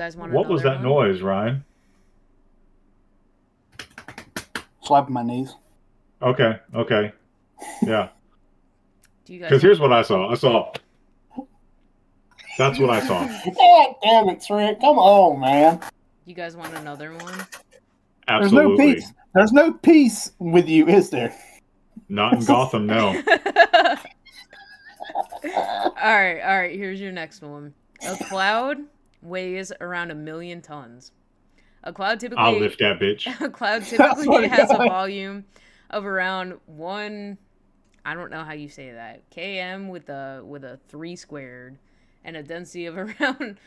guys want What was another that one? noise, Ryan? Slapping my knees. Okay. Yeah. Do you guys Because want... here's what I saw. That's what I saw. God damn it, Trent. Come on, man. You guys want another one? Absolutely. There's no peace with you, is there? Not in Gotham, no. All right. Here's your next one. A cloud weighs around 1,000,000 tons. A cloud typically I'll lift that bitch. has a volume of around 1. I don't know how you say that. km with a 3 squared, and a density of around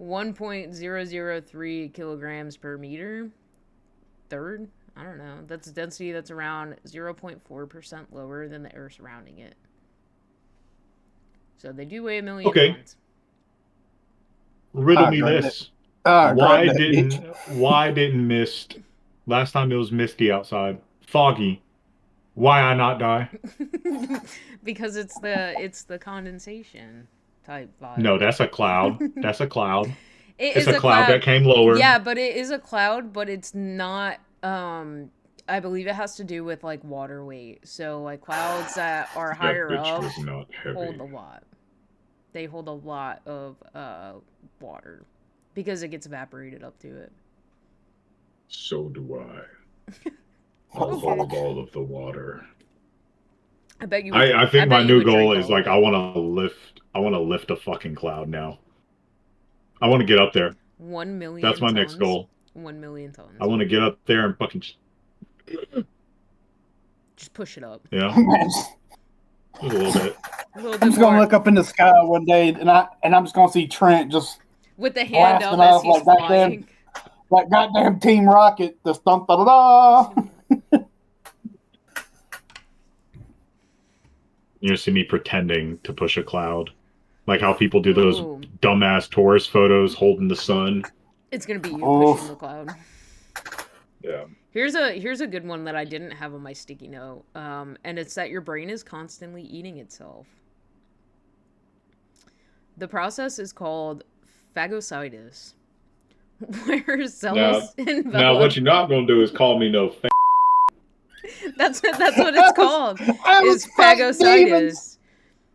1.003 kilograms per meter. Third, I don't know. That's a density that's around 0.4% lower than the air surrounding it. So they do weigh 1,000,000 tons. Riddle me this. Why didn't mist last time it was misty outside? Foggy. Why I not die? Because it's the condensation type vibe. No, that's a cloud. That's a cloud. It's a cloud that came lower. Yeah, but it is a cloud, but it's not. I believe it has to do with like water weight. So like clouds that are higher up hold a lot. They hold a lot of water because it gets evaporated up to it. So do I. I'll hold all of the water. I bet you. I think my new goal is like I want to lift a fucking cloud now. I want to get up there. 1,000,000. That's my next goal. 1,000,000 tons. I want to get up there and fucking just push it up. Yeah. Just a little bit. I'm just gonna look up in the sky one day, and I'm just gonna see Trent just with the hand up as he's flying. Like goddamn Team Rocket, just dum da da da. You see me pretending to push a cloud. Like how people do those dumbass tourist photos holding the sun. It's gonna be you pushing the cloud. Yeah. Here's a good one that I didn't have on my sticky note. And it's that your brain is constantly eating itself. The process is called phagocytis. Where cells envelop... Now what you're not gonna do is call me no That's what it's called. Is phagocytis.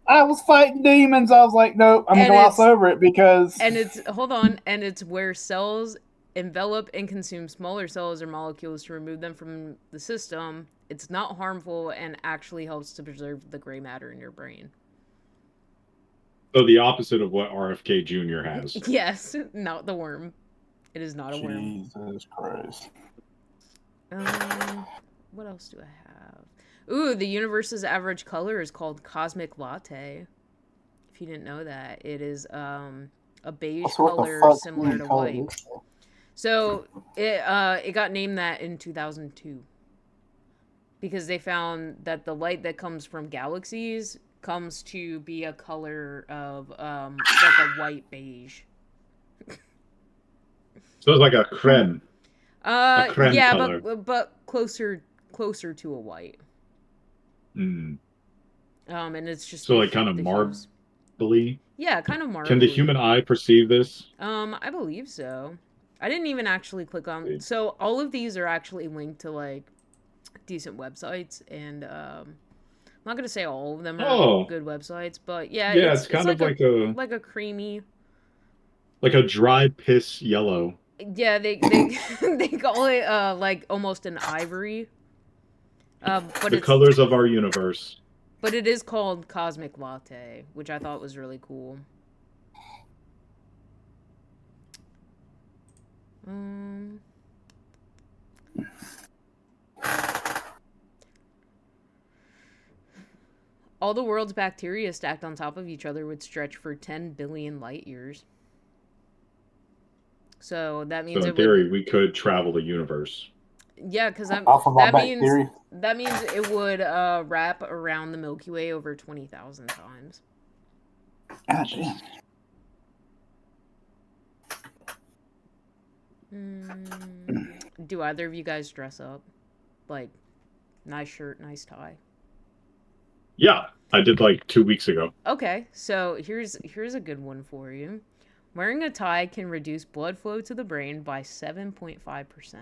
I was fighting demons. I was like, nope, I'm gonna gloss over it because. And it's where cells envelop and consume smaller cells or molecules to remove them from the system. It's not harmful and actually helps to preserve the gray matter in your brain. So the opposite of what RFK Jr. has. Yes, not the worm. It is not a worm. Jesus Christ. What else do I have? Ooh, the universe's average color is called cosmic latte. If you didn't know that, it is a beige color similar to white. So it got named that in 2002 because they found that the light that comes from galaxies comes to be a color of like a white beige. So it's like a creme. Yeah, color. but closer to a white. Mm. And it's just so like kind of marbly. Yeah, kind of marbly. Can the human eye perceive this? I believe so. I didn't even actually click on. So all of these are actually linked to like decent websites, and I'm not gonna say all of them are good websites, but yeah, it's kind of like a creamy, like a dry piss yellow. Yeah, they they call it like almost an ivory. But the colors of our universe. But it is called cosmic latte, which I thought was really cool. All the world's bacteria stacked on top of each other would stretch for 10 billion light years. So that means in theory we could travel the universe. Yeah, because that means it would wrap around the Milky Way over 20,000 times. God damn. Do either of you guys dress up? Like, nice shirt, nice tie? Yeah, I did like 2 weeks ago. Okay, so here's a good one for you. Wearing a tie can reduce blood flow to the brain by 7.5%.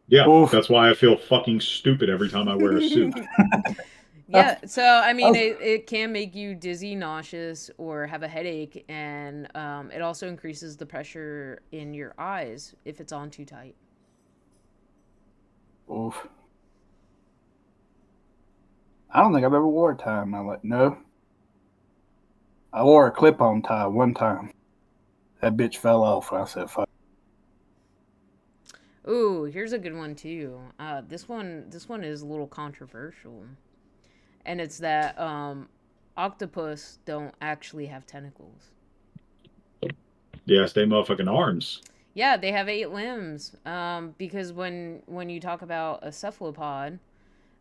Yeah, that's why I feel fucking stupid every time I wear a suit. Yeah, so I mean, it can make you dizzy, nauseous, or have a headache, and it also increases the pressure in your eyes if it's on too tight. Oof. I don't think I've ever wore a tie in my life. No. I wore a clip-on tie one time. That bitch fell off when I said fuck. Ooh, here's a good one too. This one is a little controversial. And it's that octopus don't actually have tentacles. Yes, they motherfucking arms. Yeah, they have 8 limbs. Because when you talk about a cephalopod,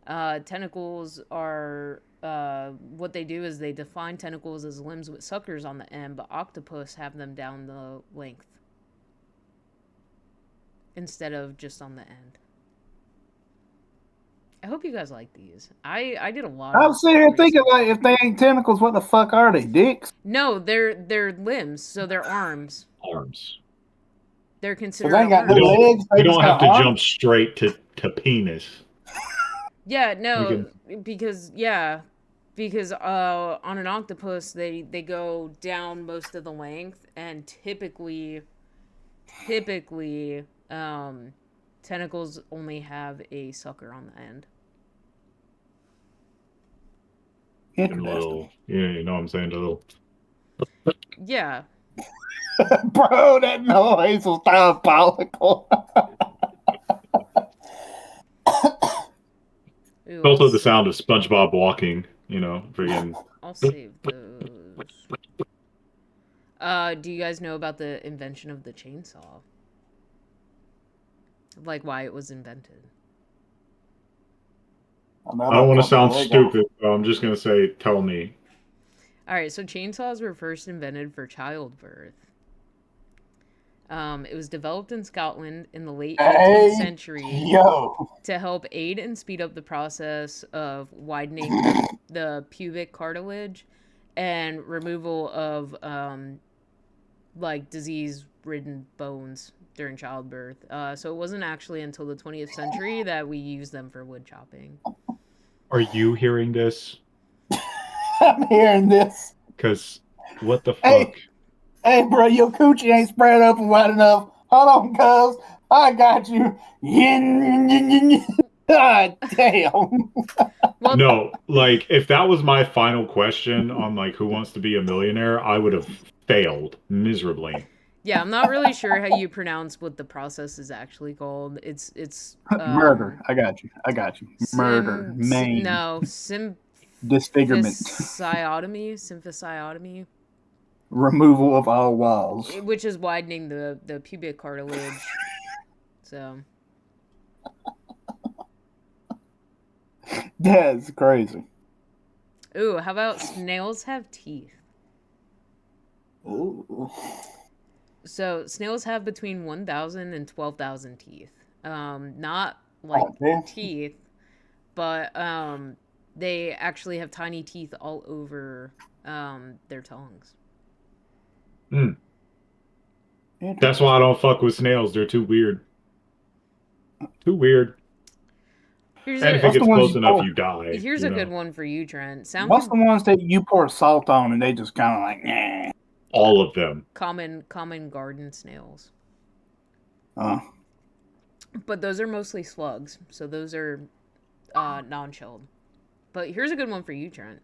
tentacles are what they do is they define tentacles as limbs with suckers on the end, but octopus have them down the length instead of just on the end. I hope you guys like these. I did a lot. I'm sitting here thinking, like, if they ain't tentacles, what the fuck are they? Dicks? No, they're limbs, so they're arms. Arms. They're considered. So they got no legs. You don't have to jump straight to penis. Yeah, no, because on an octopus they go down most of the length, and typically tentacles only have a sucker on the end. Little, yeah, you know what I'm saying? A little. Yeah. Bro, that noise was diabolical. It's also the sound of SpongeBob walking, you know, friggin'. I'll save those. Do you guys know about the invention of the chainsaw? Like why it was invented? I don't want to sound stupid, so I'm just going to say, tell me. All right, so chainsaws were first invented for childbirth. It was developed in Scotland in the late 18th century to help aid and speed up the process of widening the pubic cartilage and removal of like disease-ridden bones during childbirth. So it wasn't actually until the 20th century that we used them for wood chopping. Are you hearing this? I'm hearing this. Because what the fuck? Hey, bro, your coochie ain't spread open wide enough. Hold on, cuz. I got you. God damn. No, like, if that was my final question on, like, Who Wants to Be a Millionaire, I would have failed miserably. Yeah, I'm not really sure how you pronounce what the process is actually called. It's murder. I got you. Murder. Maim. No, disfigurement. Symphysiotomy. Removal of all walls. Which is widening the pubic cartilage. So. That's crazy. Ooh, how about snails have teeth? Ooh. So snails have between 1,000 and 12,000 teeth. Not like teeth, but they actually have tiny teeth all over their tongues. That's why I don't fuck with snails. They're too weird. Too weird. And if it gets close enough, you die. Here's a good one for you, Trent. What's the ones that you pour salt on and they just kind of like, nah? All of them. Common garden snails. But those are mostly slugs, so those are non-chilled. But here's a good one for you, Trent,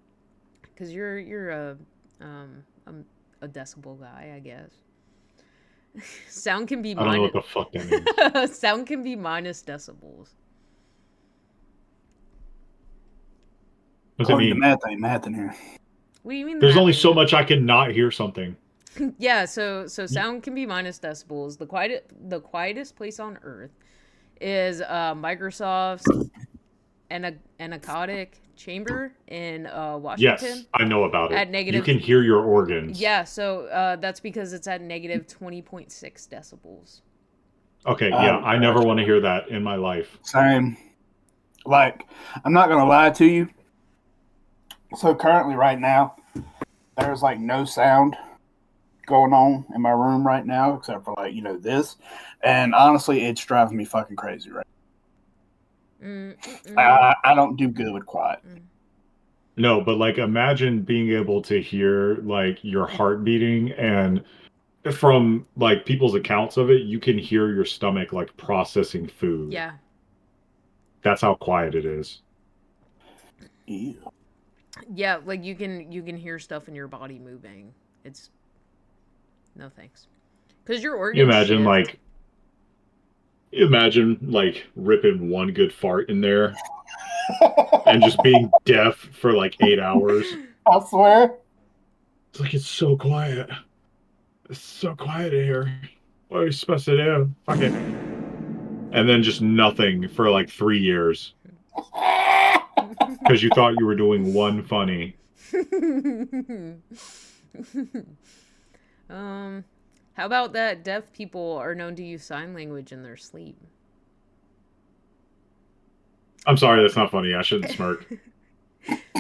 because you're a decibel guy, I guess. Sound can be. I don't know what the fuck that means. Sound can be minus decibels. What's it mean? Math ain't math in here. What do you mean? There's only so much I can not hear something. Yeah, so sound can be minus decibels. The quietest place on Earth is Microsoft's anechoic chamber in Washington. Yes, I know about it. At negative, you can hear your organs. Yeah, so that's because it's at negative 20.6 decibels. Okay, yeah, I never want to hear that in my life. Same. Like, I'm not gonna lie to you. So currently, right now, there's like no sound going on in my room right now, except for like this. And honestly, it's driving me fucking crazy right now. I don't do good with quiet. No, but like imagine being able to hear like your heart beating, and from like people's accounts of it, you can hear your stomach like processing food. Yeah. That's how quiet it is. Ew. Yeah, like you can hear stuff in your body moving. It's no thanks. Because your organs shift. You imagine like ripping one good fart in there and just being deaf for like 8 hours. I swear. It's like it's so quiet. It's so quiet in here. What are you supposed to do? Fuck it. And then just nothing for like 3 years. Because you thought you were doing one funny. How about that deaf people are known to use sign language in their sleep? I'm sorry, that's not funny. I shouldn't smirk.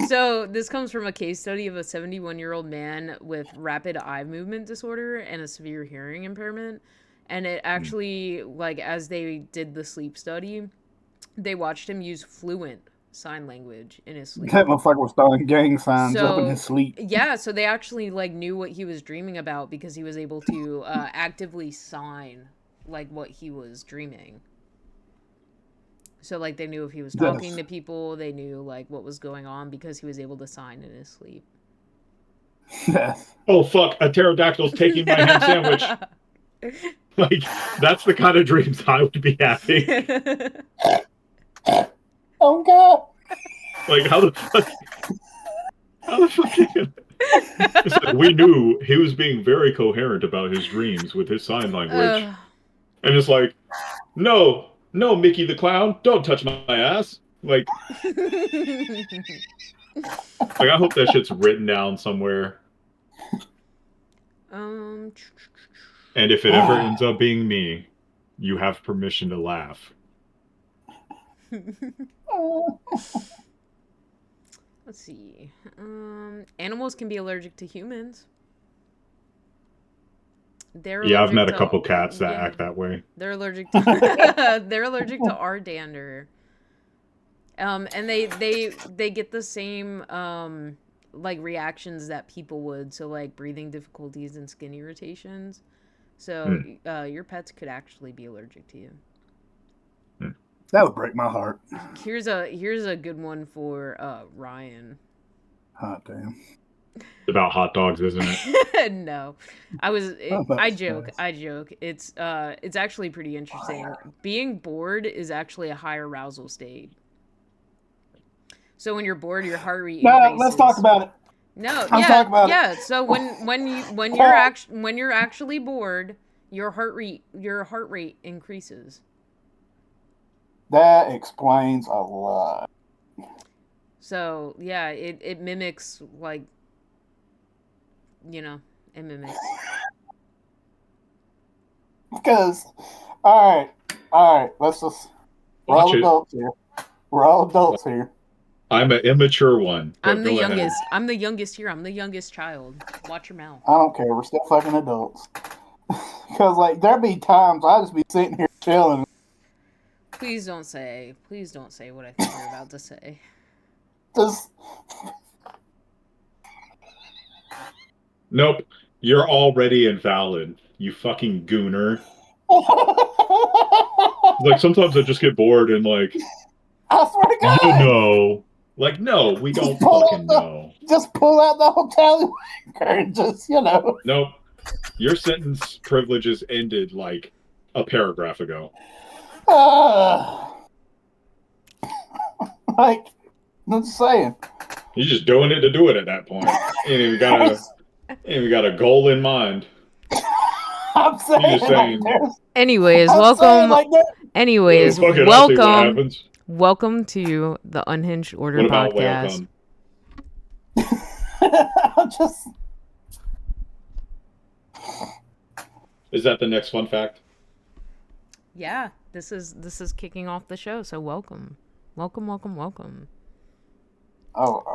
So this comes from a case study of a 71-year-old man with rapid eye movement disorder and a severe hearing impairment. And it actually, like, as they did the sleep study, they watched him use fluent sign language in his sleep. That motherfucker was throwing gang signs up in his sleep. Yeah, so they actually like knew what he was dreaming about because he was able to actively sign like what he was dreaming. So like they knew if he was talking to people, they knew like what was going on because he was able to sign in his sleep. Oh fuck, a pterodactyl's taking my ham sandwich. Like, that's the kind of dreams I would be having. Oh god. Like, how the fuck it's like, we knew he was being very coherent about his dreams with his sign language. And it's like, no, Mickey the Clown, don't touch my ass. Like, I hope that shit's written down somewhere. And if it ever ends up being me, you have permission to laugh. Let's see. Animals can be allergic to humans. I've met a couple cats that act that way. They're allergic to they're allergic to our dander. And they get the same like reactions that people would, so like breathing difficulties and skin irritations. So your pets could actually be allergic to you. That would break my heart. Here's a good one for Ryan. Hot damn. It's about hot dogs, isn't it? No. I joke. It's actually pretty interesting. Being bored is actually a high arousal state. So when you're bored, your heart rate increases. Let's talk about it. No, let's talk about it. So when you're actually bored, your heart rate increases. That explains a lot. So yeah, it mimics like, it mimics. Because, all right, let's just. We're all adults here. I'm an immature one. I'm the youngest. I'm the youngest here. I'm the youngest child. Watch your mouth. I don't care. We're still fucking adults. Because like there be times I just be sitting here chilling. Please don't say what I think you're about to say. Just. Nope. You're already invalid, you fucking gooner. Like, sometimes I just get bored and, like, I swear to God. Like, no, we don't fucking know. Just pull out the whole tally and just, Nope. Your sentence privileges ended, like, a paragraph ago. Like, I'm just saying. You're just doing it to do it at that point. You ain't even got a goal in mind. I'm saying. Anyways, welcome. Welcome to the Unhinged Order podcast. Is that the next fun fact? Yeah, this is kicking off the show. So welcome. Oh,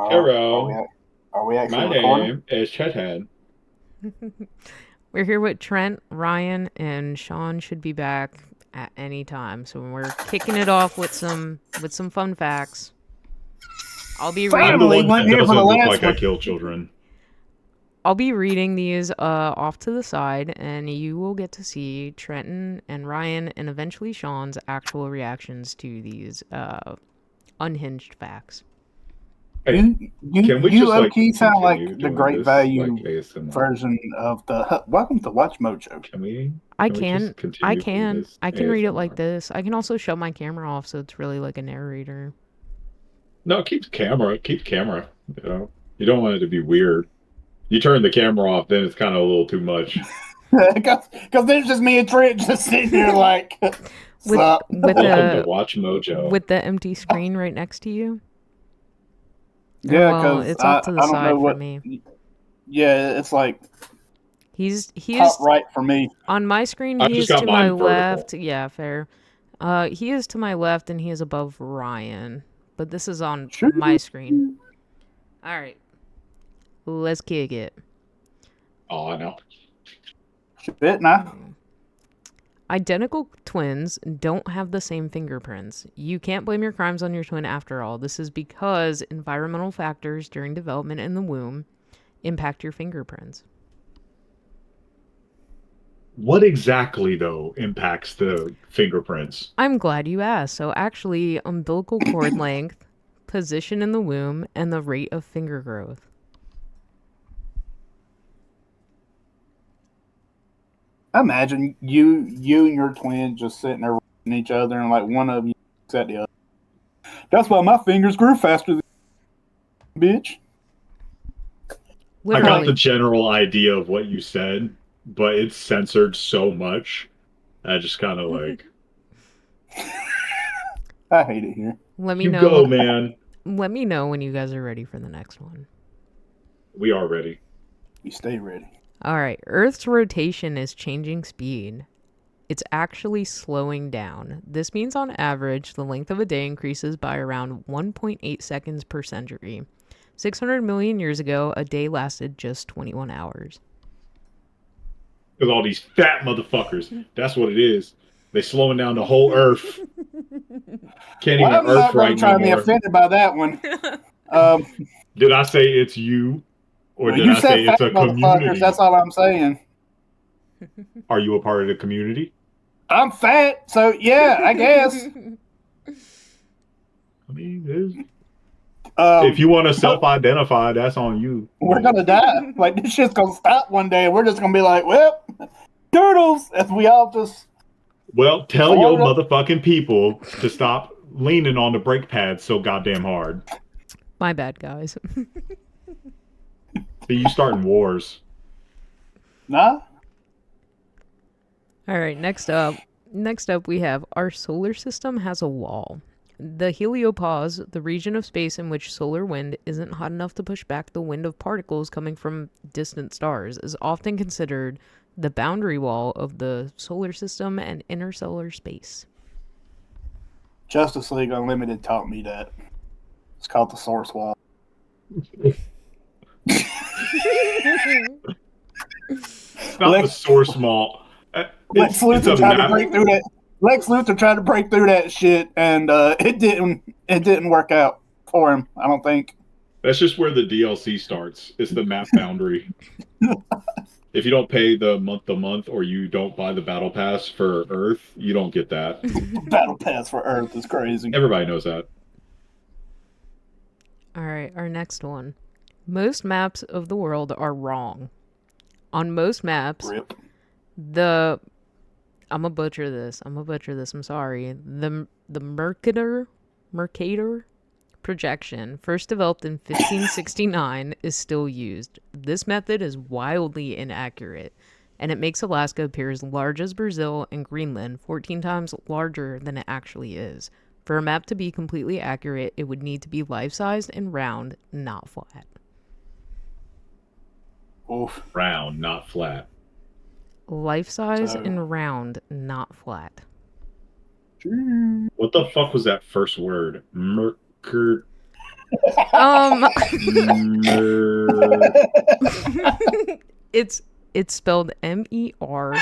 hello. Are we actually My recording? name is Chethead. We're here with Trent, Ryan, and Sean should be back at any time. So we're kicking it off with some fun facts. I'll be reading. I'm the one that here for the doesn't look last like I one. kill children. I'll be reading these off to the side, and you will get to see Trenton and Ryan and eventually Sean's actual reactions to these unhinged facts. Hey, can we you just low-key sound like continue the doing Great this, Value like, ASMR? version of the Welcome to Watch Mojo. Can we? I just can continue doing this read it like ASMR? this. I can also shut my camera off, so it's really like a narrator. No, keep the camera. You know, you don't want it to be weird. You turn the camera off, then it's kind of a little too much. Because there's just me and Trent just sitting here like, with Welcome to Watch Mojo. with the empty screen right next to you. Yeah, well, because it's off to the side for me. Yeah, it's like He's top right for me. On my screen, I've he is just got to my mine left. vertical. Yeah, fair. He is to my left, and he is above Ryan. But this is on my screen. All right, let's kick it. Oh, I know. Shit, nah. Identical twins don't have the same fingerprints. You can't blame your crimes on your twin after all. This is because environmental factors during development in the womb impact your fingerprints. What exactly, though, impacts the fingerprints? I'm glad you asked. So actually, umbilical cord length, position in the womb, and the rate of finger growth. Imagine you and your twin just sitting there at each other, and like one of you looks at the other. That's why my fingers grew faster than bitch. Literally. I got the general idea of what you said, but it's censored so much. I just kind of like. I hate it here. Let me you know. Go, man. Let me know when you guys are ready for the next one. We are ready. We stay ready. All right. Earth's rotation is changing speed. It's actually slowing down. This means on average, the length of a day increases by around 1.8 seconds per century. 600 million years ago, a day lasted just 21 hours. Because all these fat motherfuckers, that's what it is. They slowing down the whole Earth. Can't even I'm Earth not right trying to be anymore. offended by that one. Did I say it's you? Or did you I say it's a community? That's all I'm saying. Are you a part of the community? I'm fat, so yeah, I guess. I mean, if you want to self-identify, that's on you. We're gonna die. Like, this shit's gonna stop one day. We're just gonna be like, well, turtles, as we all just. Well, tell your motherfucking people to stop leaning on the brake pads so goddamn hard. My bad, guys. See, you starting wars. Nah. All right, next up we have our solar system has a wall. The heliopause, the region of space in which solar wind isn't hot enough to push back the wind of particles coming from distant stars, is often considered the boundary wall of the solar system and interstellar space. Justice League Unlimited taught me that. It's called the source wall. It's not the source wall. Lex Luthor tried to break through that. Lex Luthor tried to break through that shit, and it didn't work out for him. I don't think. That's just where the DLC starts. It's the map boundary. If you don't pay the month, or you don't buy the battle pass for Earth, you don't get that. Battle pass for Earth is crazy. Everybody knows that. All right, our next one. Most maps of the world are wrong. On most maps, I'm gonna butcher this. I'm sorry. The Mercator projection, first developed in 1569, is still used. This method is wildly inaccurate, and it makes Alaska appear as large as Brazil and Greenland, 14 times larger than it actually is. For a map to be completely accurate, it would need to be life-sized and round, not flat. Oof. Round, not flat. Life-size and round, not flat. What the fuck was that first word? It's It's spelled MERC.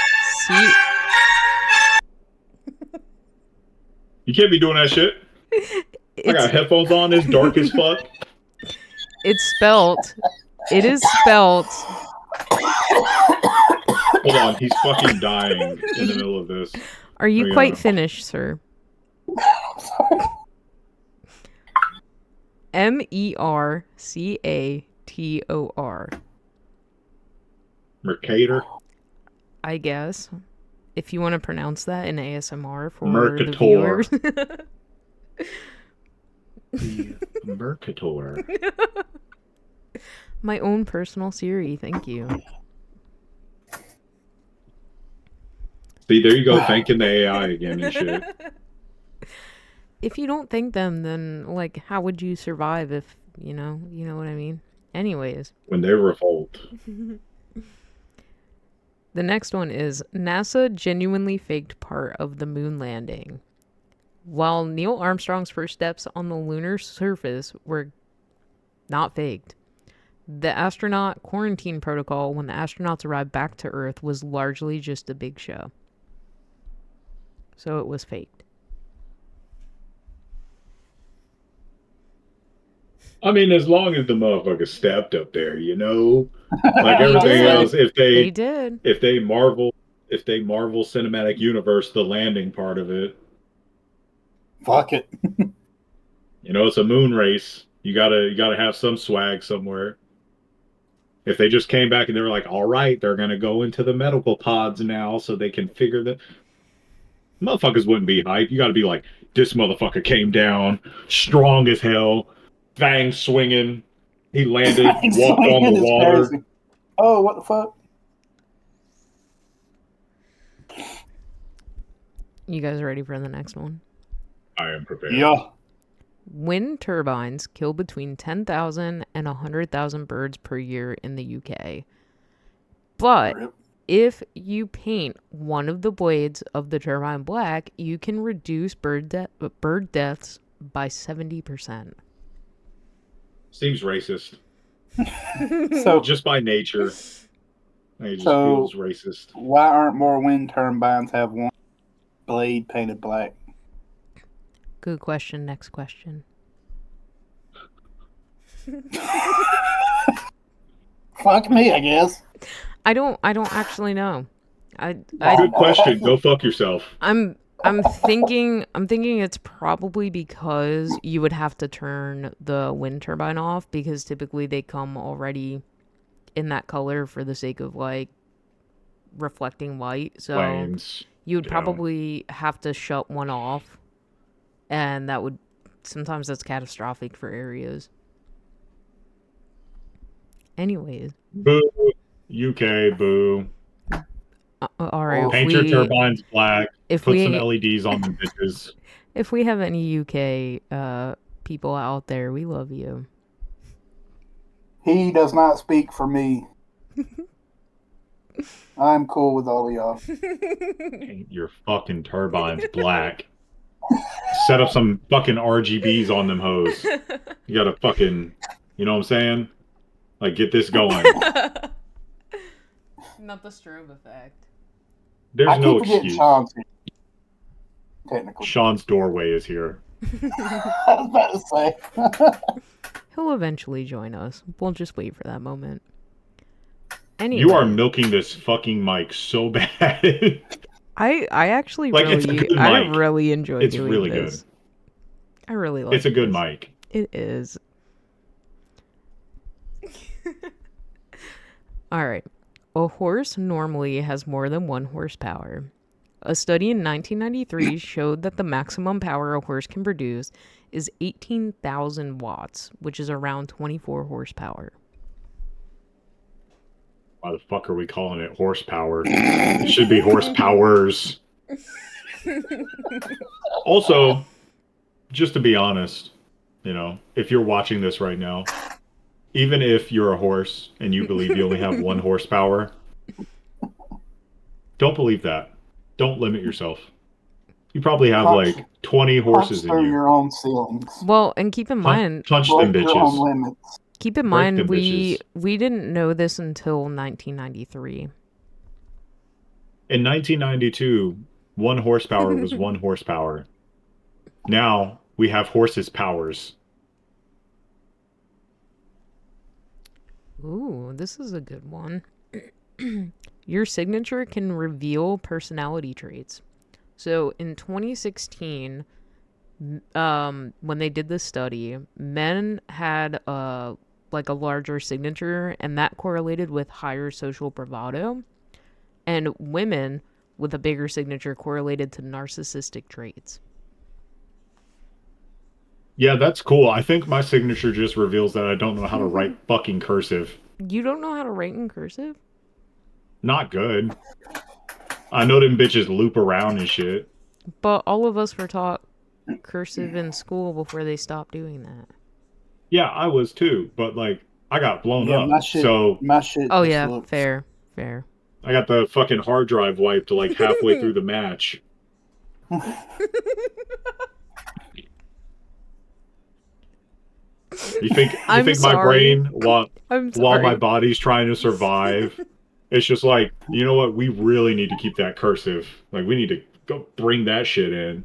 You can't be doing that shit. I got headphones on. It's dark as fuck. It is spelled. Hold on, he's fucking dying in the middle of this. Are you quite finished, sir? MERCATOR. Mercator? I guess. If you want to pronounce that in ASMR for Mercator. the viewers. Mercator. My own personal Siri, thank you. See, there you go, thanking the AI again and shit. If you don't thank them, then, like, how would you survive if, you know what I mean? Anyways. When they revolt. The next one is NASA genuinely faked part of the moon landing. While Neil Armstrong's first steps on the lunar surface were not faked, the astronaut quarantine protocol when the astronauts arrived back to Earth was largely just a big show. So it was faked. I mean, as long as the motherfucker stepped up there, you know? Like everything else, if they Marvel Cinematic Universe the landing part of it. Fuck it. You know, it's a moon race. You gotta have some swag somewhere. If they just came back and they were like, all right, they're gonna go into the medical pods now so they can figure the motherfuckers wouldn't be hype. You gotta be like, this motherfucker came down, strong as hell, fangs swinging. He landed, walked on the water. Crazy. Oh, what the fuck? You guys ready for the next one? I am prepared. Yeah. Wind turbines kill between 10,000 and 100,000 birds per year in the UK. But if you paint one of the blades of the turbine black, you can reduce bird deaths by 70%. Seems racist. So just by nature, it just feels racist. Why aren't more wind turbines have one blade painted black? Good question. Next question. Fuck me, I guess. I don't actually know. Good question. Go fuck yourself. I'm thinking it's probably because you would have to turn the wind turbine off because typically they come already in that color for the sake of like reflecting light. So Flames, you would probably have to shut one off, and sometimes that's catastrophic for areas. Anyways. Boo. UK, boo. All right. Paint your turbines black. Put some LEDs on them bitches. If we have any UK people out there, we love you. He does not speak for me. I'm cool with all of y'all. Paint your fucking turbines black. Set up some fucking RGBs on them hoes. You gotta fucking, you know what I'm saying? Like, get this going. Not the strobe effect. There's no excuse. Technically. Sean's doorway is here. I was about to say. He'll eventually join us. We'll just wait for that moment. Anyway. You are milking this fucking mic so bad. I actually like, I really enjoy it's doing really this. Good. I really like it. It's a good mic. It is. All right. A horse normally has more than 1 horsepower. A study in 1993 showed that the maximum power a horse can produce is 18,000 watts, which is around 24 horsepower. Why the fuck are we calling it horsepower? It should be horsepowers. Also, just to be honest, you know, if you're watching this right now, even if you're a horse and you believe you only have 1 horsepower, don't believe that. Don't limit yourself. You probably have like 20 horses in you. Your own ceilings. Well, and keep in mind, punch them bitches. Keep in mind, we didn't know this until 1993. In 1992, 1 horsepower was 1 horsepower. Now we have horses' powers. Ooh, this is a good one. Your signature can reveal personality traits. So in 2016, when they did this study, men had like a larger signature, and that correlated with higher social bravado, and women with a bigger signature correlated to narcissistic traits. Yeah, that's cool. I think my signature just reveals that I don't know how to write fucking cursive. You don't know how to write in cursive? Not good. I know them bitches loop around and shit. But all of us were taught cursive in school before they stopped doing that. Yeah, I was too, but like I got blown Yeah, up. my shit. Oh just yeah, looks... fair. I got the fucking hard drive wiped like halfway through the match. You think I'm my sorry. brain while I'm my sorry. body's trying to survive, it's just like, you know what? We really need to keep that cursive. Like we need to go bring that shit in.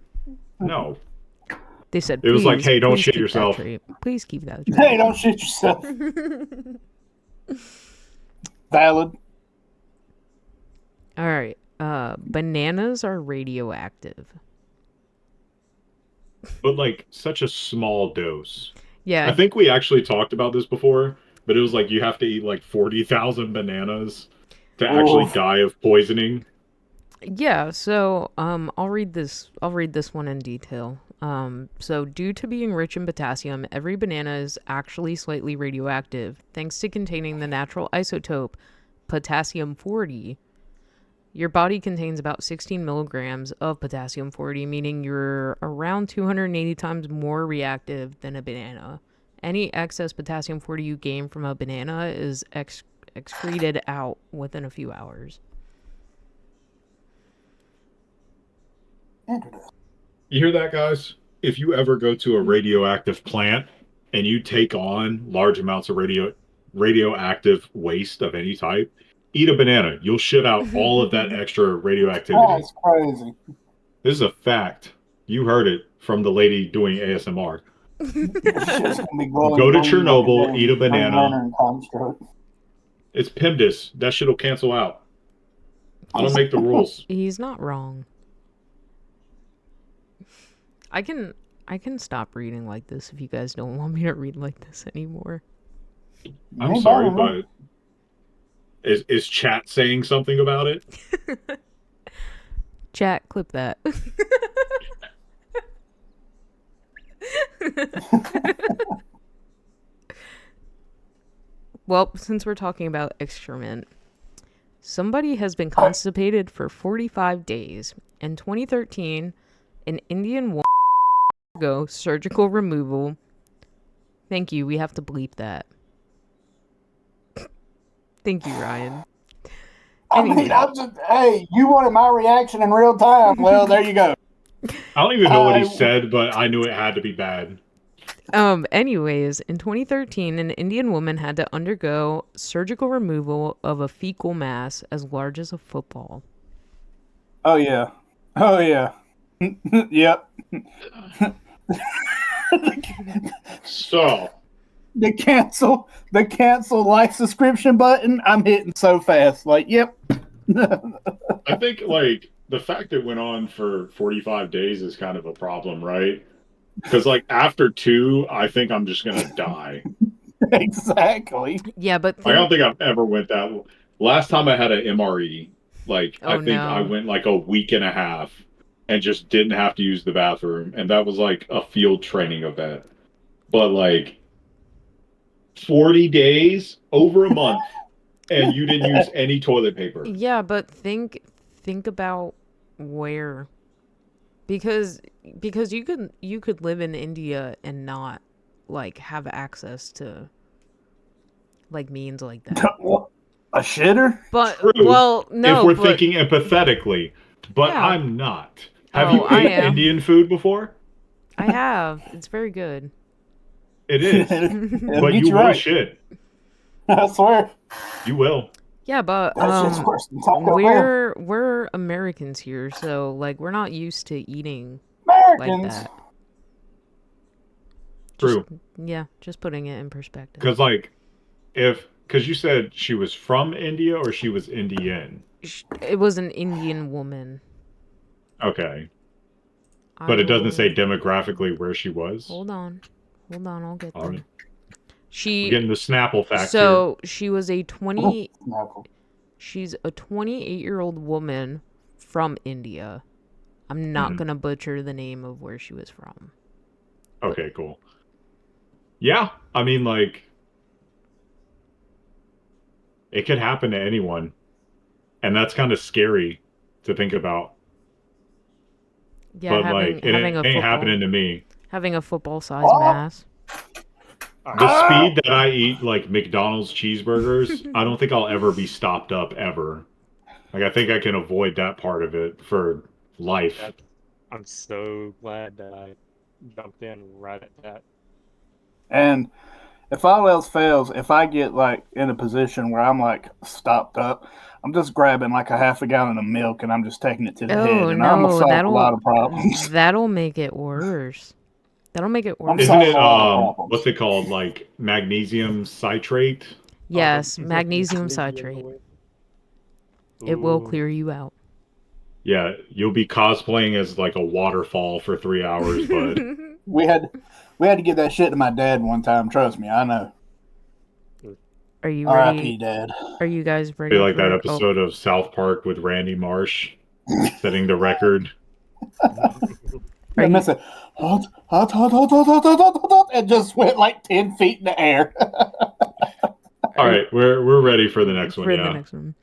No. They said, It was like, hey, don't please shit keep yourself. That trait. Please keep that trait. Hey, don't shit yourself. Valid. All right. Bananas are radioactive. But like such a small dose. Yeah. I think we actually talked about this before, but it was like you have to eat like 40,000 bananas to actually die of poisoning. Yeah, so I'll read this one in detail. So due to being rich in potassium, every banana is actually slightly radioactive thanks to containing the natural isotope potassium 40. Your body contains about 16 milligrams of potassium 40, meaning you're around 280 times more reactive than a banana. Any excess potassium 40 you gain from a banana is excreted out within a few hours. You hear that, guys? If you ever go to a radioactive plant and you take on large amounts of radioactive waste of any type, eat a banana. You'll shit out all of that extra radioactivity. That's crazy. This is a fact. You heard it from the lady doing ASMR. Go to Chernobyl, eat a banana. It's PEMDAS. That shit'll cancel out. I don't make the rules. He's not wrong. I can stop reading like this if you guys don't want me to read like this anymore. I'm sorry, but is chat saying something about it? Chat, clip that. Well, since we're talking about excrement, somebody has been constipated for 45 days. In 2013, an Indian woman undergo surgical removal. Thank you. We have to bleep that. Thank you, Ryan. Anyway. Hey, you wanted my reaction in real time. Well, there you go. I don't even know what he said, but I knew it had to be bad. Anyways, in 2013, an Indian woman had to undergo surgical removal of a fecal mass as large as a football. Oh, yeah. Yep. So the cancel like subscription button, I'm hitting so fast. Like, yep. I think like the fact it went on for 45 days is kind of a problem, right? Because like after 2, I think I'm just gonna die. Exactly. Yeah, but I don't think I've ever went that. Last time I had an MRE, like I think I went like a week and a half and just didn't have to use the bathroom, and that was like a field training event. But like 40 days, over a month, and you didn't use any toilet paper. Yeah, but think about where, because you could live in India and not like have access to like means like that. A shitter? But true, well, no. If we're thinking empathetically, but yeah. I'm not. Have you eaten Indian food before? I have. It's very good. It is. But you will shit. I swear. You will. Yeah, but That shit's worse than Taco Bell. we're Americans here, so like we're not used to eating like Americans. that. Just True. yeah, just putting it in perspective. Because like, because you said she was from India or she was Indian. It was an Indian woman. Okay. I But it doesn't will say demographically where she was. hold on, I'll get All there. right. We're She getting the Snapple facts here. so she was a 20. Snapple. She's a 28-year-old woman from India. I'm not Mhm. gonna butcher the name of where she was from. Okay, cool. Yeah, I mean, like, it could happen to anyone, and that's kind of scary to think about. Yeah, But like, it having a ain't happening to me. having a football-sized mass. The speed that I eat like McDonald's cheeseburgers, I don't think I'll ever be stopped up ever. Like, I think I can avoid that part of it for life. I'm so glad that I jumped in right at that. And if all else fails, if I get like in a position where I'm like stopped up, I'm just grabbing like a half a gallon of milk and I'm just taking it to the head, and I'm gonna solve a lot of problems. That'll make it worse. That'll make it worse. Isn't it solving a lot of problems. what's it called? Like magnesium citrate? Yes, magnesium citrate. It will clear you out. Yeah, you'll be cosplaying as like a waterfall for 3 hours, but We had to give that shit to my dad one time. Trust me, I know. Are you R.I.P. ready? Dad. Are you guys ready? be like that episode of South Park with Randy Marsh setting the record. I miss it. Hot, hot, hot, hot, hot, hot, hot, hot, hot, and just went like 10 feet in the air. All right, we're ready for the next one. For Yeah. the next one.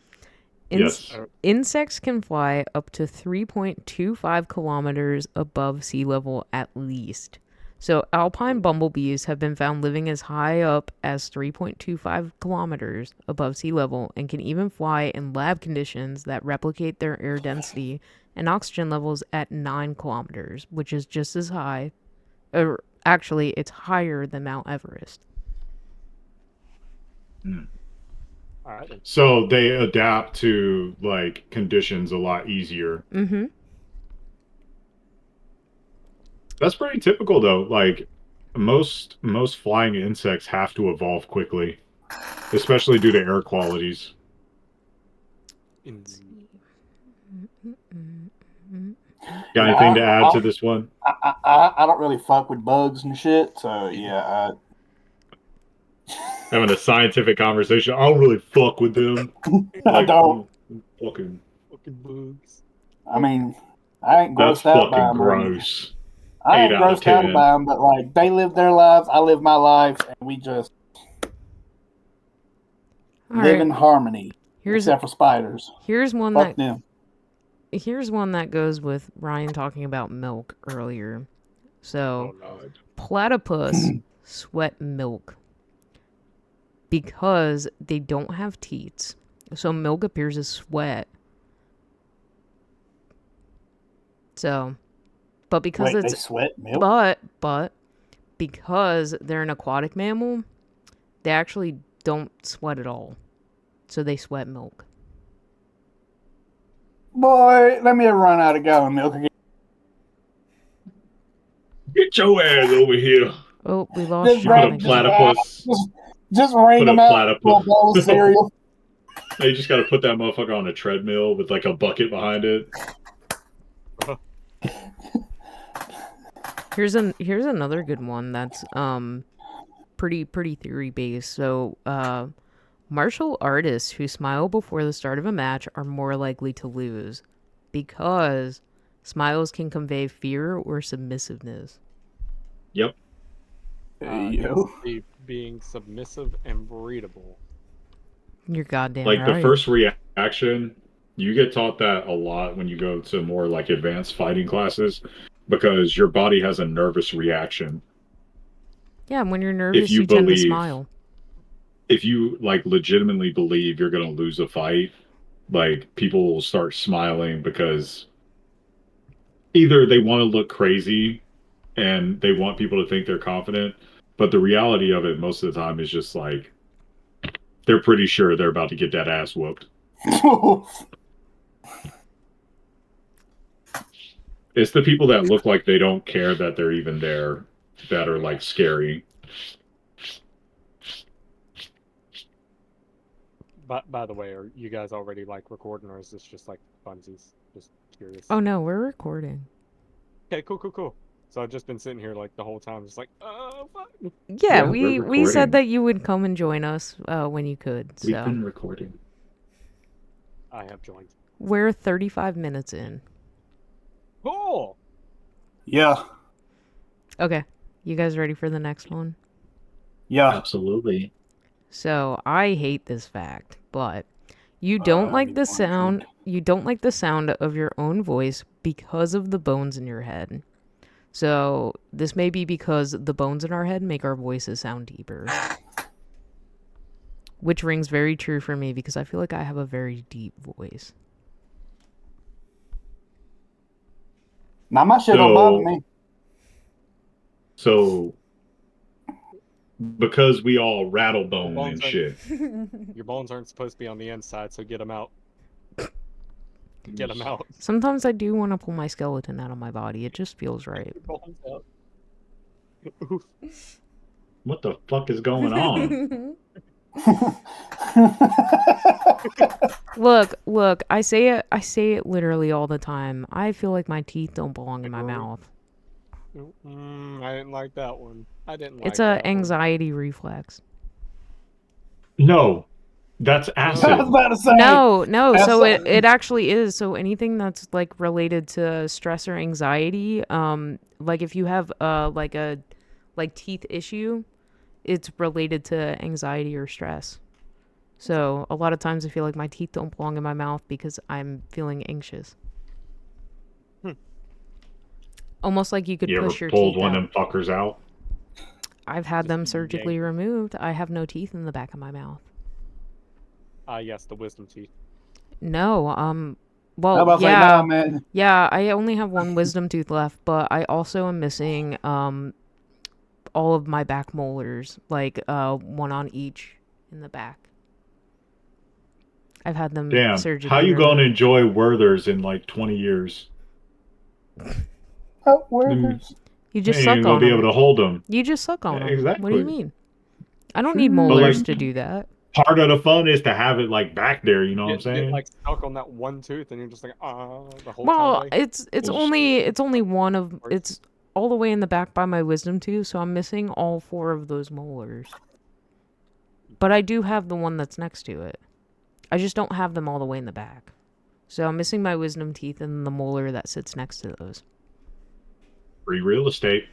Yes. Insects can fly up to 3.25 kilometers above sea level at least. So alpine bumblebees have been found living as high up as 3.25 kilometers above sea level and can even fly in lab conditions that replicate their air density and oxygen levels at 9 kilometers, which is just as high. Or actually, it's higher than Mount Everest. All right. So they adapt to like conditions a lot easier. Mm-hmm. That's pretty typical though. Like most flying insects have to evolve quickly, especially due to air qualities. Got anything to add to this one? I don't really fuck with bugs and shit, so yeah. Having a scientific conversation. I don't really fuck with them. I don't. Fucking bugs. I mean, I ain't that's grossed out by fucking them. gross. I ain't 8 out of grossed out 10. by them, but like they live their lives, I live my life, and we just live in harmony. Except for spiders. Here's one Fuck them. Here's one that goes with Ryan talking about milk earlier. So, platypus sweat milk because they don't have teats. So milk appears as sweat. So, but because they sweat milk? But because they're an aquatic mammal, they actually don't sweat at all. So they sweat milk. Boy, let me run out of gallon of milk again. Get your ass over here. Oh, we lost you. Put a platypus. Just ring them out with a bowl of cereal. You just got to put that motherfucker on a treadmill with like a bucket behind it. Here's another good one that's pretty theory based. So martial artists who smile before the start of a match are more likely to lose because smiles can convey fear or submissiveness. Yep. Being submissive and breedable. You're goddamn like right. The first reaction, you get taught that a lot when you go to more like advanced fighting classes because your body has a nervous reaction. Yeah, when you're nervous, you tend to smile. If you like legitimately believe you're going to lose a fight, like people will start smiling because either they want to look crazy and they want people to think they're confident, but the reality of it most of the time is just like they're pretty sure they're about to get that ass whooped. It's the people that look like they don't care that they're even there that are like scary. By the way, are you guys already like recording, or is this just like funsies? Just curious. Oh no, we're recording. Okay, cool. So I've just been sitting here like the whole time, just like, oh, fuck. Yeah, we said that you would come and join us when you could. So. We've been recording. I have joined. We're 35 minutes in. Cool. Yeah. Okay, you guys ready for the next one? Yeah. Absolutely. So I hate this fact, but you don't like the sound. You don't like the sound of your own voice because of the bones in your head. So this may be because the bones in our head make our voices sound deeper. Which rings very true for me because I feel like I have a very deep voice. Now my shit don't bother me. So, because we all rattle bone and shit. Your bones aren't supposed to be on the inside, so get them out. Get them out. Sometimes I do want to pull my skeleton out of my body. It just feels right. Bones out. What the fuck is going on? Look, I say it literally all the time. I feel like my teeth don't belong in my mouth. I didn't like that one. It's an anxiety reflex. No, that's acid. I was about to say. No. So it actually is. So anything that's like related to stress or anxiety, like if you have like a teeth issue, it's related to anxiety or stress. So a lot of times I feel like my teeth don't belong in my mouth because I'm feeling anxious. Almost like you could push your teeth out. You ever pulled one of them fuckers out? I've had them surgically removed. I have no teeth in the back of my mouth. Yes, the wisdom teeth. No, well, yeah, man. Yeah, I only have one wisdom tooth left, but I also am missing all of my back molars, like one on each in the back. I've had them surgically how you removed. gonna enjoy Werther's in like 20 years? Werther's. You just suck on them. You'll be able to hold them. You just suck on them. Exactly. What do you mean? I don't need molars to do that. Part of the fun is to have it like back there. You know what I'm saying? Get, like stuck on that one tooth, and you're just like, the whole time. Well, it's only one of it's all the way in the back by my wisdom tooth, so I'm missing all 4 of those molars. But I do have the one that's next to it. I just don't have them all the way in the back. So I'm missing my wisdom teeth and the molar that sits next to those. Free real estate.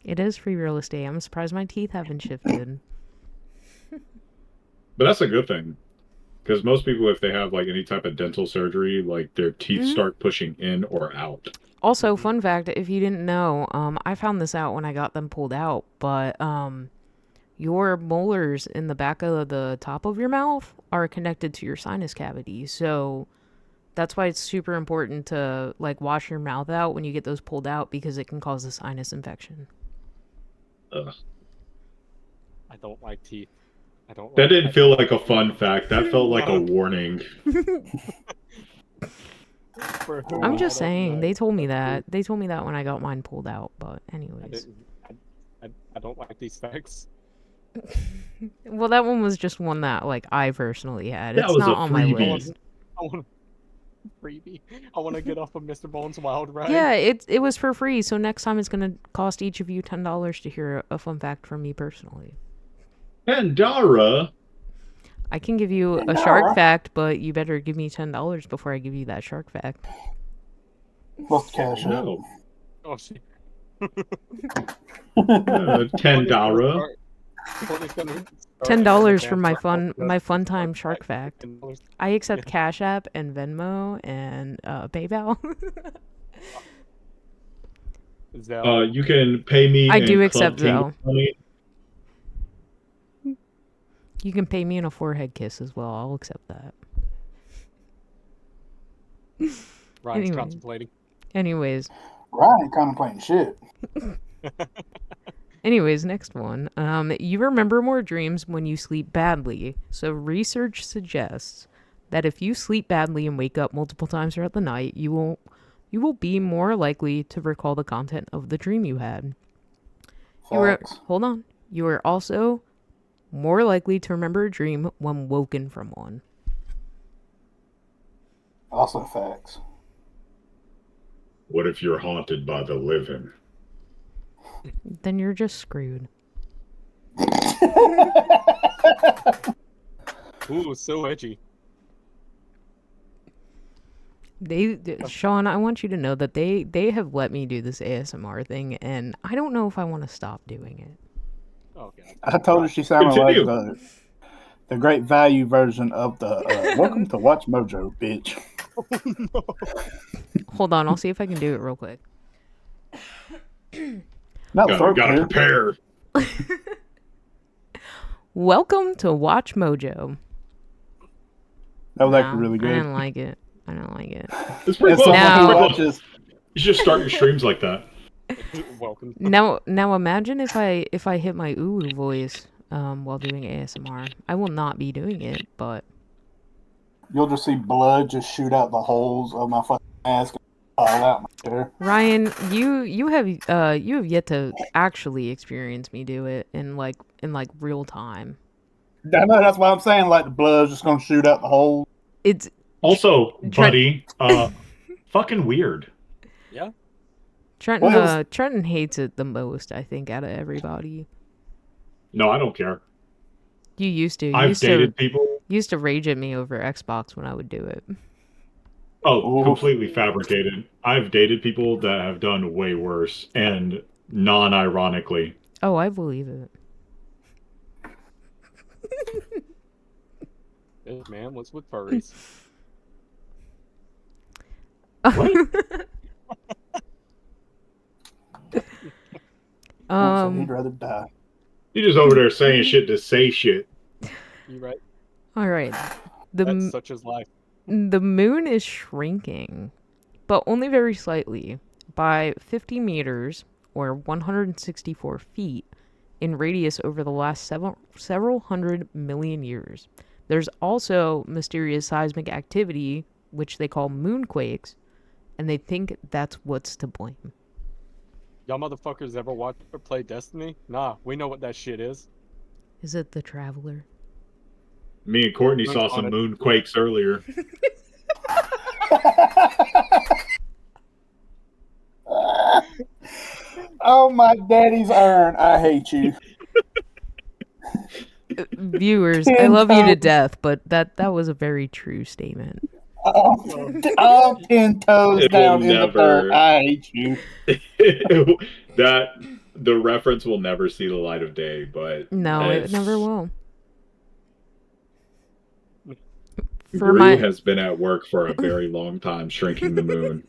It is free real estate. I'm surprised my teeth haven't shifted. But that's a good thing. Because most people, if they have like any type of dental surgery, like their teeth start pushing in or out. Also, fun fact, if you didn't know, I found this out when I got them pulled out, but your molars in the back of the top of your mouth are connected to your sinus cavity. So that's why it's super important to like wash your mouth out when you get those pulled out because it can cause a sinus infection. Ugh. I don't like teeth. That didn't feel like a fun fact. That felt like a warning. I'm just saying. They told me that. They told me that when I got mine pulled out. But anyways. I don't like these facts. Well, that one was just one that like I personally had. It's was not a on my freebie. list. Freebie. I want to get off of Mr. Bones' wild ride. Yeah, it was for free. So next time it's gonna cost each of you $10 to hear a fun fact from me personally. Pandora. I can give you a shark fact, but you better give me $10 before I give you that shark fact. What's cash out? No. Oh shit. $10. $10 for my fun time shark fact. I accept Cash App and Venmo and PayPal. You can pay me. I do accept Zelle. You can pay me in a forehead kiss as well. I'll accept that. Ryan's contemplating. Anyways. Ryan ain't contemplating shit. Anyways, next one. You remember more dreams when you sleep badly. So research suggests that if you sleep badly and wake up multiple times throughout the night, you will be more likely to recall the content of the dream you had. Hold on. You are also more likely to remember a dream when woken from one. Also facts. What if you're haunted by the living? Then you're just screwed. Ooh, so edgy. Sean, I want you to know that they have let me do this ASMR thing, and I don't know if I want to stop doing it. Oh, God. I told her she sounded Continue. like the great value version of the Welcome to Watch Mojo, bitch. No. Hold on, I'll see if I can do it real quick. Gotta prepare. Welcome to Watch Mojo. That was actually really good. I didn't like it. It's pretty close. Now- You should start your streams like that. Welcome. Now imagine if I hit my ooh voice while doing ASMR. I will not be doing it, but You'll just see blood just shoot out the holes of my fucking mask and fall out my hair. Ryan, you have yet to actually experience me do it in real time. I know, that's why I'm saying, like, the blood's just gonna shoot out the holes. It's Also, buddy, fucking weird. Yeah. Trenton hates it the most, I think, out of everybody. No, I don't care. You used to. I've dated people. You used to rage at me over Xbox when I would do it. Oh, completely fabricated. I've dated people that have done way worse, and non-ironically. Oh, I believe it. Hey, man, what's with furries? What? He'd rather die. You just over there saying shit to say shit. You right? All right. That's such as life. The moon is shrinking, but only very slightly, by 50 meters or 164 feet in radius over the last several hundred million years. There's also mysterious seismic activity, which they call moonquakes, and they think that's what's to blame. Y'all motherfuckers ever watch or play Destiny? Nah, we know what that shit is. Is it the Traveler? Me and Courtney saw some moonquakes earlier. Oh, my daddy's urn. I hate you. Viewers, I love you to death, but that was a very true statement. All 10 toes It down will in the dirt. I hate you. The reference will never see the light of day, but no, it never will. Gru has been at work for a very long time, shrinking the moon.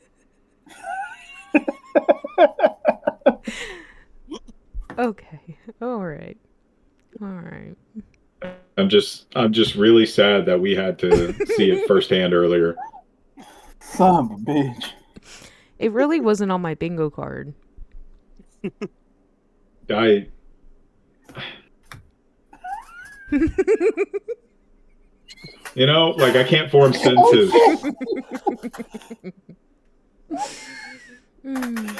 Okay, all right. I'm just really sad that we had to see it firsthand earlier. Son of a bitch. It really wasn't on my bingo card. You know, like, I can't form sentences. I'm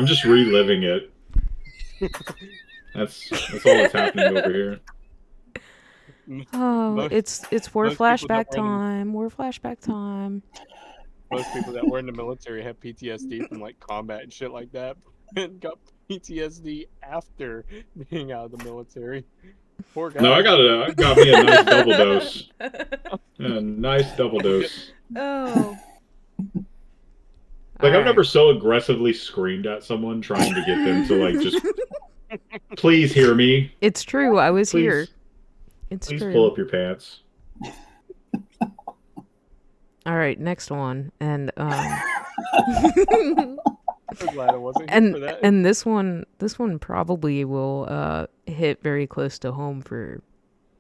just reliving it. That's all that's happening over here. Oh, it's war flashback time. War flashback time. Most people that were in the military have PTSD from like combat and shit like that, and got PTSD after being out of the military. Poor guy. No, I got me a nice double dose. A nice double dose. Oh. Like, I've never so aggressively screamed at someone trying to get them to, like, just please hear me. It's true. I was here. It's please true. Pull up your pants. All right, next one, and I'm glad I wasn't here for that. And this one probably will hit very close to home for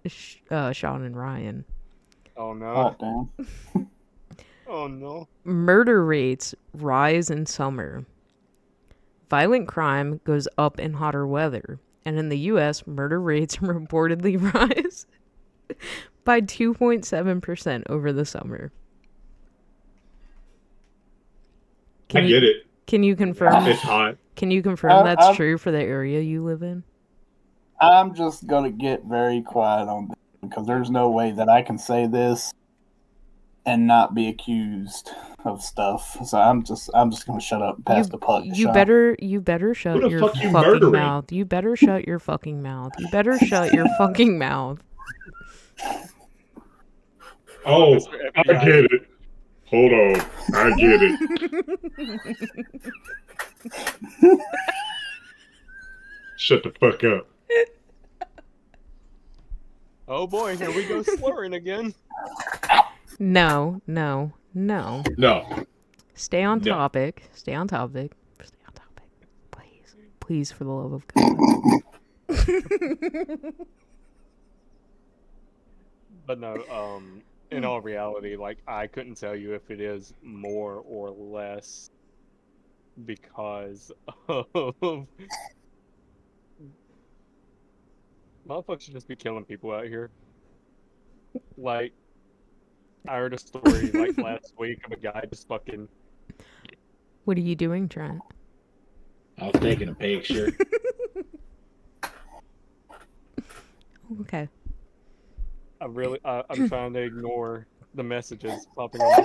Sean and Ryan. Oh no! Oh, damn. Oh no! Murder rates rise in summer. Violent crime goes up in hotter weather. And in the U.S., murder rates reportedly rise by 2.7% over the summer. I get it. Can you confirm? It's hot. Can you confirm that's true for the area you live in? I'm just going to get very quiet on this because there's no way that I can say this and not be accused of stuff. So I'm just going to shut up and pass the puck. You better shut your fucking mouth. You better shut your fucking mouth. You better shut your fucking mouth. Oh, I get it. Hold on. I get it. Shut the fuck up. Oh boy, here we go slurring again. No. Stay on topic. Stay on topic. Please. Please, for the love of God. But no, in all reality, like, I couldn't tell you if it is more or less because of motherfuckers should just be killing people out here. Like, I heard a story like last week of a guy just fucking. What are you doing, Trent? I was taking a picture. Okay. I'm trying to ignore the messages popping on my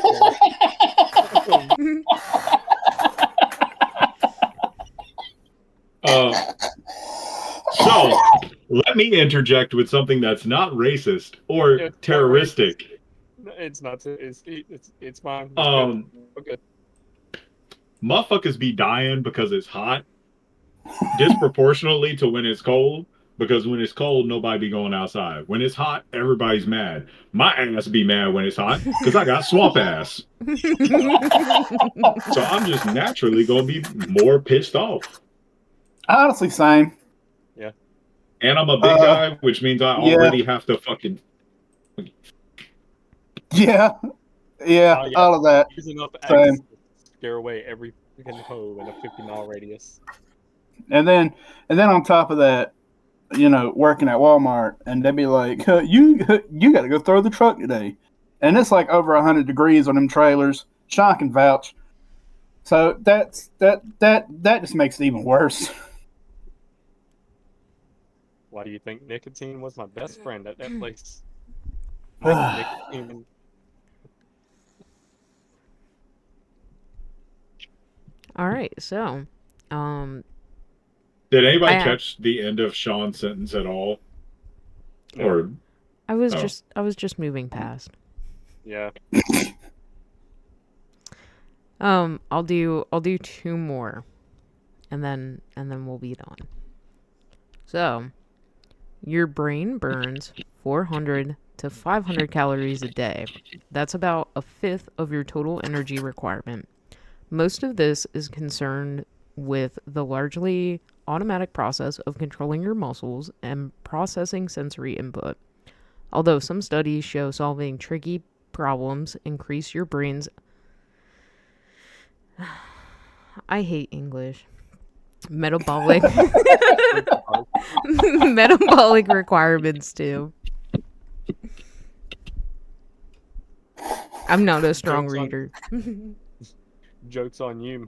phone. So, let me interject with something that's not racist or terroristic. It's not. It's fine. Okay. Motherfuckers be dying because it's hot, disproportionately to when it's cold. Because when it's cold, nobody be going outside. When it's hot, everybody's mad. My ass be mad when it's hot because I got swamp ass. So I'm just naturally gonna be more pissed off. Honestly, same. Yeah. And I'm a big guy, which means I already have to fucking. Yeah, all of that. Use enough to scare away every freaking hoe in a 50-mile radius. And then on top of that, you know, working at Walmart, and they'd be like, "You got to go throw the truck today," and it's like over 100 degrees on them trailers. Sean can vouch. So that just makes it even worse. Why do you think nicotine was my best friend at that place? Nicotine. All right, so, did anybody catch the end of Sean's sentence at all? No. Or I was just moving past. Yeah. I'll do 2 more, and then we'll be done. So, your brain burns 400 to 500 calories a day. That's about a fifth of your total energy requirement. Most of this is concerned with the largely automatic process of controlling your muscles and processing sensory input. Although some studies show solving tricky problems increase your brain's I hate English. Metabolic requirements too. I'm not a strong reader. Joke's on you.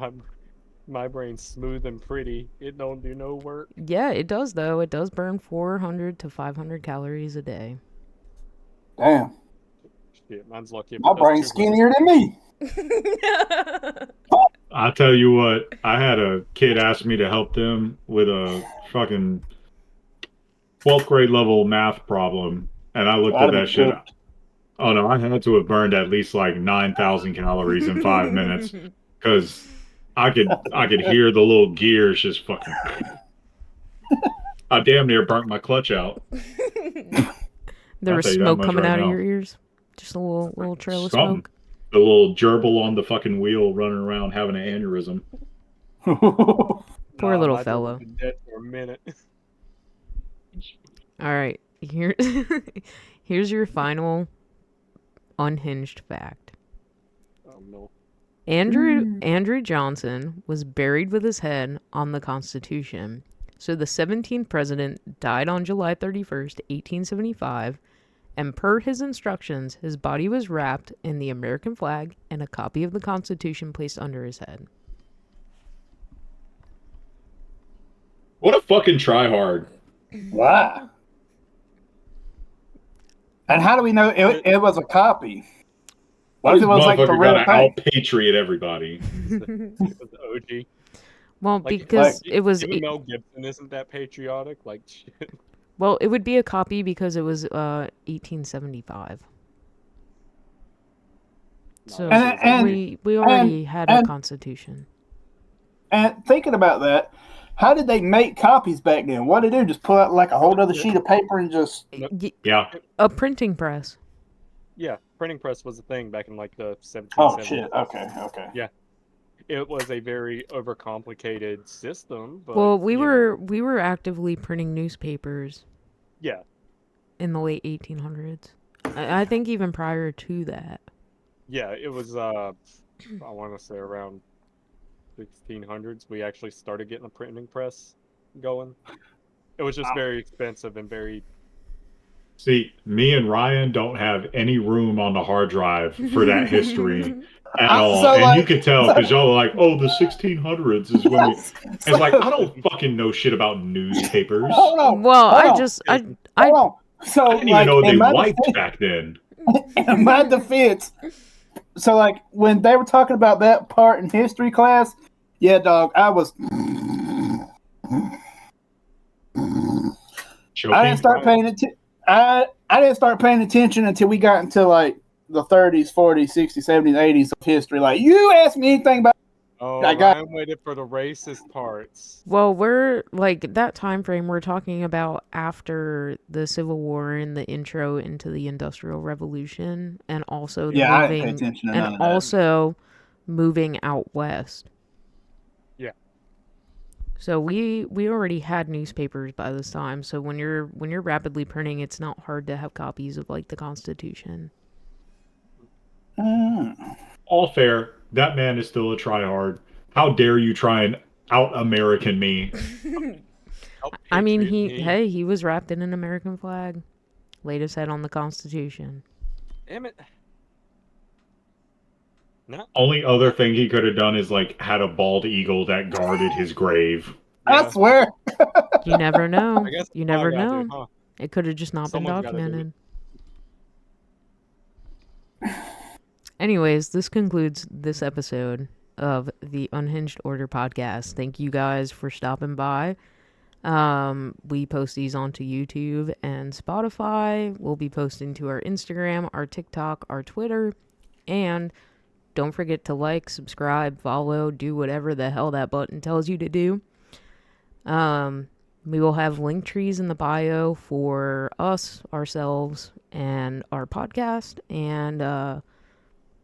My brain's smooth and pretty. It don't do no work. Yeah, it does though. It does burn 400 to 500 calories a day. Damn. Shit, mine's lucky. My brain's skinnier than me. I tell you what, I had a kid ask me to help them with a fucking 12th grade level math problem, and I looked at that shit. Oh no, I had to have burned at least like 9,000 calories in 5 minutes because I could hear the little gears just fucking. I damn near burnt my clutch out. There was smoke coming out of your ears. Just a little trail of smoke. The little gerbil on the fucking wheel running around having an aneurysm. Poor little fellow. Dead for a minute. All right, here's your final unhinged fact. Oh no. Andrew Johnson was buried with his head on the Constitution. So the 17th president died on July 31st, 1875, and per his instructions, his body was wrapped in the American flag and a copy of the Constitution placed under his head. What a fucking tryhard. Wow. And how do we know it was a copy? What if it was like the real thing? Out-patriot everybody. OG. Well, because it was... Even Mel Gibson isn't that patriotic? Like, shit. Well, it would be a copy because it was 1875. So we already had a Constitution. And thinking about that, how did they make copies back then? What did they do? Just pull out like a whole other sheet of paper and just... Yeah. A printing press. Yeah, printing press was a thing back in like the 1770s. Oh, shit. Okay. Yeah. It was a very overcomplicated system. But, well, we were actively printing newspapers. Yeah. In the late 1800s. I think even prior to that. Yeah, it was, I want to say around 1600s, we actually started getting a printing press going. It was just very expensive and very... See, me and Ryan don't have any room on the hard drive for that history at all. So, and you can tell because y'all are like, oh, the 1600s is when we... It's like, I don't fucking know shit about newspapers. Hold on. Well, hold on. So, I didn't even know they wiped back then. In my defense, so like when they were talking about that part in history class, yeah, dog, I was... Choking? I didn't start paying attention. I didn't start paying attention until we got into like the 30s, 40s, 60s, 70s, 80s of history. Like, you asked me anything about... Oh, I'm waiting for the racist parts. Well, we're like that time frame we're talking about after the Civil War and the intro into the Industrial Revolution, and also I didn't pay attention to none of that. Also moving out west. Yeah. So we already had newspapers by this time. So when you're rapidly printing, it's not hard to have copies of like the Constitution. All fair. That man is still a tryhard. How dare you try and out-American me? I mean, he was wrapped in an American flag. Laid his head on the Constitution. Damn it. No. Only other thing he could have done is like had a bald eagle that guarded his grave. Yeah. I swear. You never know. I guess you never know. Do, huh? It could have just not been documented. Anyways, this concludes this episode of the Unhinged Order podcast. Thank you guys for stopping by. We post these onto YouTube and Spotify. We'll be posting to our Instagram, our TikTok, our Twitter, and don't forget to like, subscribe, follow, do whatever the hell that button tells you to do. We will have link trees in the bio for us, ourselves, and our podcast, and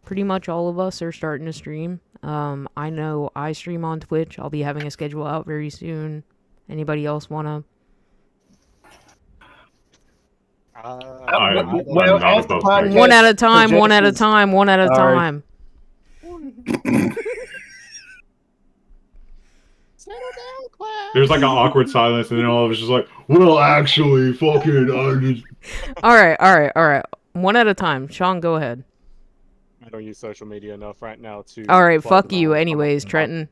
pretty much all of us are starting to stream. I know I stream on Twitch. I'll be having a schedule out very soon. Anybody else want to? One at a time. There's like an awkward silence, and then all of us just like, well, actually, fucking, I just... All right. One at a time. Sean, go ahead. I don't use social media enough right now to... All right, fuck you anyways, Trenton.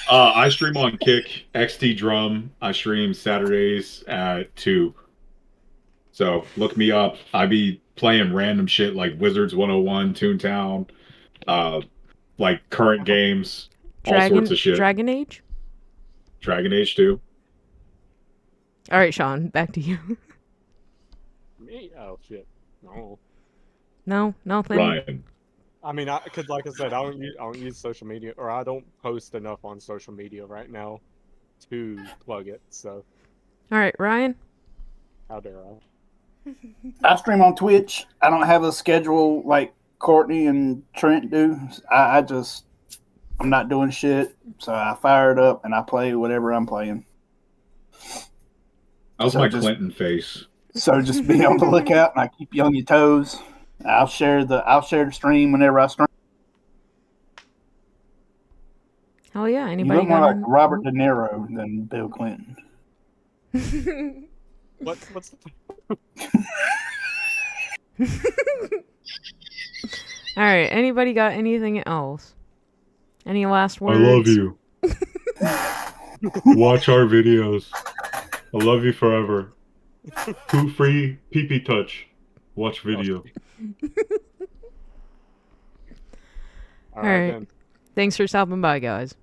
I stream on Kick, XT Drum. I stream Saturdays at 2. So look me up. I be playing random shit like Wizards 101, Toontown, like current games, all sorts of shit. Dragon Age? Dragon Age 2. All right, Sean, back to you. Me? Oh, shit. No. No, nothing. Ryan. I mean, because like I said, I don't use social media, or I don't post enough on social media right now to plug it. So. All right, Ryan. How dare I? I stream on Twitch. I don't have a schedule like Courtney and Trent do. I'm not doing shit, so I fire it up and I play whatever I'm playing. That was my Clinton face. So just be on the lookout, and I keep you on your toes. I'll share the stream whenever I stream. Hell yeah! You Anybody look more got like Robert De Niro than Bill Clinton. What's the... All right. Anybody got anything else? Any last words? I love you. Watch our videos. I love you forever. Poo free pee touch. Watch video. All right. Then. Thanks for stopping by, guys.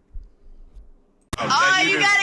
Oh, you got